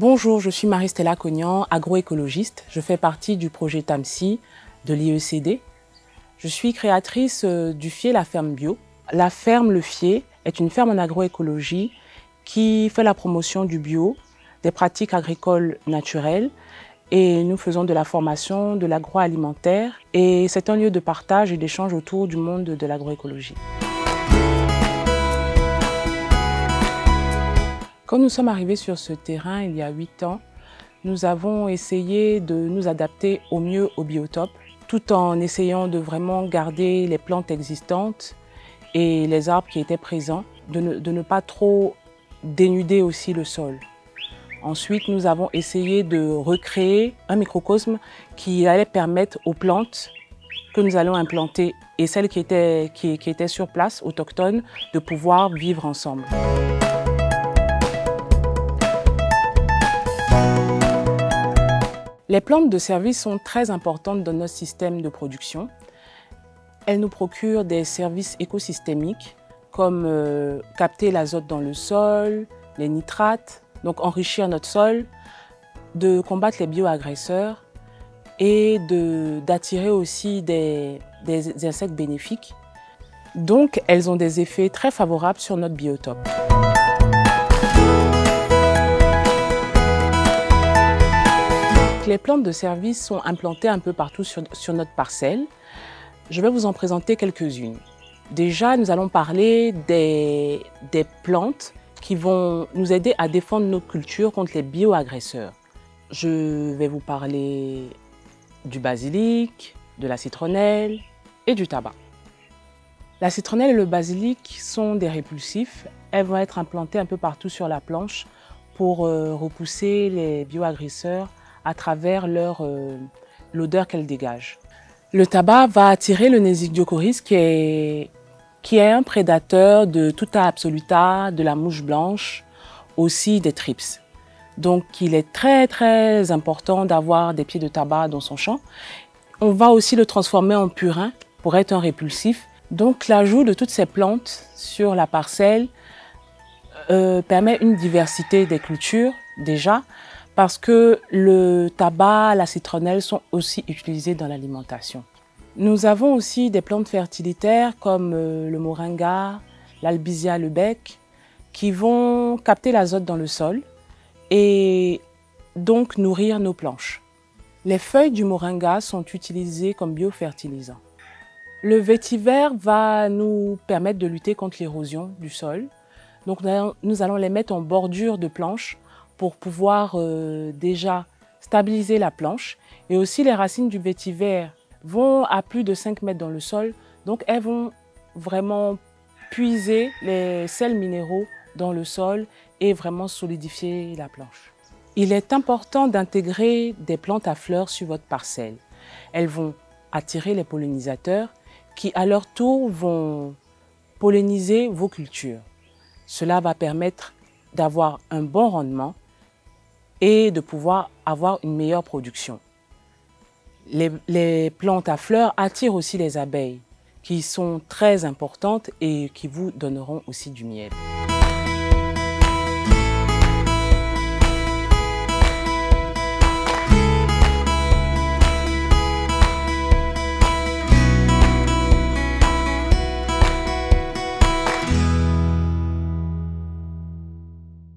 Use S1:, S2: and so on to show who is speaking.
S1: Bonjour, je suis Marie-Stella Cognan, agroécologiste. Je fais partie du projet TAMSI de l'IECD. Je suis créatrice du Fier La Ferme Bio. La ferme Le Fier est une ferme en agroécologie qui fait la promotion du bio, des pratiques agricoles naturelles, et nous faisons de la formation, de l'agroalimentaire, et c'est un lieu de partage et d'échange autour du monde de l'agroécologie. Quand nous sommes arrivés sur ce terrain il y a 8 ans, nous avons essayé de nous adapter au mieux au biotope, tout en essayant de vraiment garder les plantes existantes et les arbres qui étaient présents, de ne pas trop dénuder aussi le sol. Ensuite, nous avons essayé de recréer un microcosme qui allait permettre aux plantes que nous allons implanter et celles qui étaient sur place, autochtones, de pouvoir vivre ensemble. Les plantes de service sont très importantes dans notre système de production. Elles nous procurent des services écosystémiques comme capter l'azote dans le sol, les nitrates, donc enrichir notre sol, de combattre les bioagresseurs et d'attirer aussi des insectes bénéfiques. Donc, elles ont des effets très favorables sur notre biotope. Les plantes de service sont implantées un peu partout sur notre parcelle. Je vais vous en présenter quelques-unes. Déjà, nous allons parler des plantes qui vont nous aider à défendre nos cultures contre les bioagresseurs. Je vais vous parler du basilic, de la citronnelle et du tabac. La citronnelle et le basilic sont des répulsifs. Elles vont être implantées un peu partout sur la planche pour repousser les bioagresseurs à travers l'odeur qu'elles dégagent. Le tabac va attirer le Nesigdiocoris qui est un prédateur de Tuta absoluta, de la mouche blanche, aussi des thrips. Donc il est très important d'avoir des pieds de tabac dans son champ. On va aussi le transformer en purin pour être un répulsif. Donc l'ajout de toutes ces plantes sur la parcelle permet une diversité des cultures déjà, parce que le tabac, la citronnelle sont aussi utilisés dans l'alimentation. Nous avons aussi des plantes fertilitaires comme le moringa, l'albizia lebec, qui vont capter l'azote dans le sol et donc nourrir nos planches. Les feuilles du moringa sont utilisées comme biofertilisants. Le vétiver va nous permettre de lutter contre l'érosion du sol. Donc nous allons les mettre en bordure de planches pour pouvoir déjà stabiliser la planche. Et aussi les racines du vétiver vont à plus de 5 mètres dans le sol, donc elles vont vraiment puiser les sels minéraux dans le sol et vraiment solidifier la planche. Il est important d'intégrer des plantes à fleurs sur votre parcelle. Elles vont attirer les pollinisateurs qui à leur tour vont polliniser vos cultures. Cela va permettre d'avoir un bon rendement et de pouvoir avoir une meilleure production. Les plantes à fleurs attirent aussi les abeilles, qui sont très importantes et qui vous donneront aussi du miel.